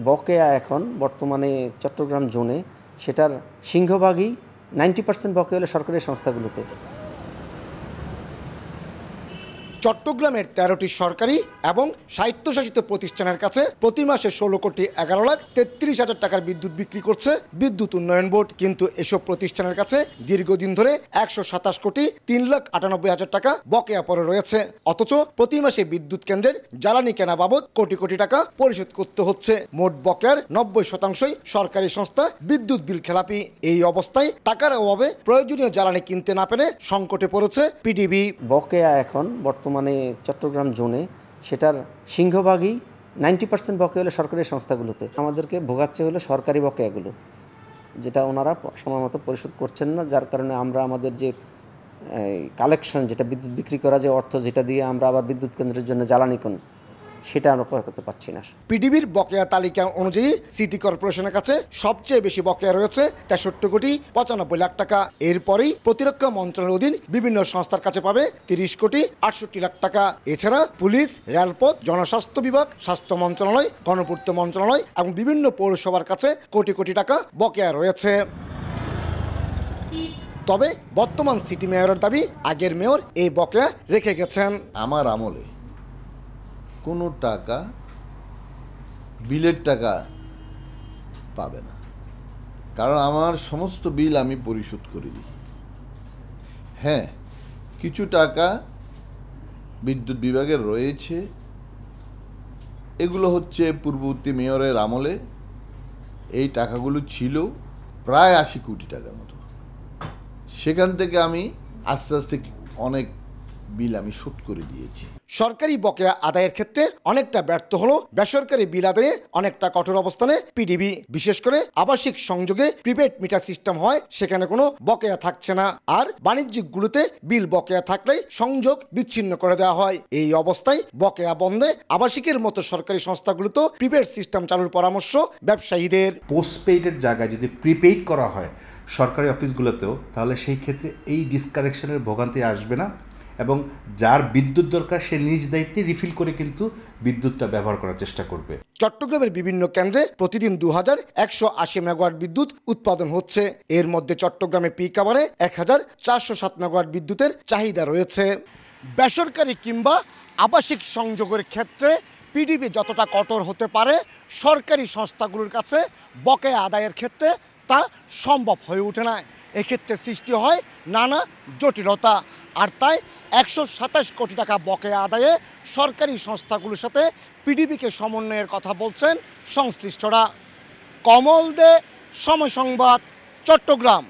বকেয়া এখন বর্তমানে চট্টগ্রাম জোনে সেটার সিংহভাগই 90% বকেয়া হলো সরকারি সংস্থাগুলোতে। চট্টগ্রামের 13টি সরকারি এবং স্বায়ত্তশাসিত প্রতিষ্ঠানের কাছে প্রতি মাসে 16,11,33,000 টাকার বিদ্যুৎ বিক্রি করছে বিদ্যুৎ উন্নয়ন বোর্ড। কিন্তু এসব প্রতিষ্ঠানের কাছে দীর্ঘদিন ধরে 127,03,98,000 টাকা বকেয়া পড়ে রয়েছে। অথচ প্রতি মাসে বিদ্যুৎ কেন্দ্রের জ্বালানি কেনা বাবদ কোটি কোটি টাকা পরিশোধ করতে হচ্ছে। মোট বকেয়ার 90%ই সরকারি সংস্থা বিদ্যুৎ বিল খেলাপি। এই অবস্থায় টাকার অভাবে প্রয়োজনীয় জ্বালানি কিনতে না পেরে সংকটে পড়েছে পিডিবি। বকেয়া এখন বর্তমানে চট্টগ্রাম জোনে সেটার সিংহভাগই 90% বকেয়া হলো সরকারি সংস্থাগুলোতে। আমাদেরকে ভোগাচ্ছে হলো সরকারি বকেয়াগুলো, যেটা ওনারা সময় মতো পরিশোধ করছেন না, যার কারণে আমরা আমাদের যে কালেকশন, যেটা বিদ্যুৎ বিক্রি করা, যে অর্থ যেটা দিয়ে আমরা আবার বিদ্যুৎ কেন্দ্রের জন্য জ্বালানি কিনি, সেটা আমরা করতে পারছি না। পিডিবির বকেয়া তালিকা অনুযায়ী সিটি কর্পোরেশনের কাছে সবচেয়ে বেশি বকেয়া রয়েছে 63,95,00,000 টাকা। এরপরেই প্রতিরক্ষা মন্ত্রণালয়ের অধীন বিভিন্ন সংস্থার কাছে পাবে 30,68,00,000 টাকা। এছাড়া পুলিশ, রেলপথ, জনস্বাস্থ্য বিভাগ, স্বাস্থ্য মন্ত্রণালয়, গণপূর্ত মন্ত্রণালয় এবং বিভিন্ন পৌরসভার কাছে কোটি কোটি টাকা বকেয়া রয়েছে। তবে বর্তমান সিটি মেয়রের দাবি, আগের মেয়র এই বকেয়া রেখে গেছেন। আমার আমলে কোনো টাকা, বিলের টাকা পাবে না, কারণ আমার সমস্ত বিল আমি পরিশোধ করে দিই। হ্যাঁ, কিছু টাকা বিদ্যুৎ বিভাগের রয়েছে, এগুলো হচ্ছে পূর্ববর্তী মেয়রের আমলে এই টাকাগুলো ছিল প্রায় 80 কোটি টাকার মতো। সেখান থেকে আমি আস্তে আস্তে অনেক বিল আমি শোধ করে দিয়েছি। সরকারি বকেয়া আদায়ের ক্ষেত্রে অনেকটা ব্যর্থ হলো বেসরকারি বিল আদায়ে অনেকটা কঠোর অবস্থানে পিডিবি। বিশেষ করে আবাসিক সংযোগে প্রিপেড মিটার সিস্টেম হয়, সেখানে কোনো বকেয়া থাকছে না। আর বাণিজ্যিকগুলোতে বিল বকেয়া থাকলেই সংযোগ বিচ্ছিন্ন করে দেওয়া হয়। এই অবস্থায় বকেয়া বন্ধে আবাসিকের মতো সরকারি সংস্থাগুলোতেও প্রিপেড সিস্টেম চালুর পরামর্শ ব্যবসায়ীদের। পোস্টপেইডের জায়গায় যদি প্রিপেইড করা হয় সরকারি অফিসগুলোতেও, তাহলে সেই ক্ষেত্রে এই ডিসকানেকশনের ভোগান্তি আসবে না এবং যার বিদ্যুৎ দরকার সে নিজ দায়িত্বে রিফিল করে কিন্তু বিদ্যুৎটা ব্যবহার করার চেষ্টা করবে। চট্টগ্রামের বিভিন্ন কেন্দ্রে প্রতিদিন 2,180 মেগাওয়াট বিদ্যুৎ উৎপাদন হচ্ছে। এর মধ্যে চট্টগ্রামে পিক আওয়ারে 1,407 মেগাওয়াট বিদ্যুতের চাহিদা রয়েছে। বেসরকারি কিংবা আবাসিক সংযোগের ক্ষেত্রে পিডিবি যতটা কঠোর হতে পারে, সরকারি সংস্থাগুলোর কাছে বকেয়া আদায়ের ক্ষেত্রে তা সম্ভব হয়ে ওঠে না। এক্ষেত্রে সৃষ্টি হয় নানা জটিলতা। আর তাই 127 কোটি টাকা বকেয়া আদায়ে সরকারি সংস্থাগুলোর সাথে পিডিবিকে সমন্বয়ের কথা বলছেন সংশ্লিষ্টরা। কমল দে, সময় সংবাদ, চট্টগ্রাম।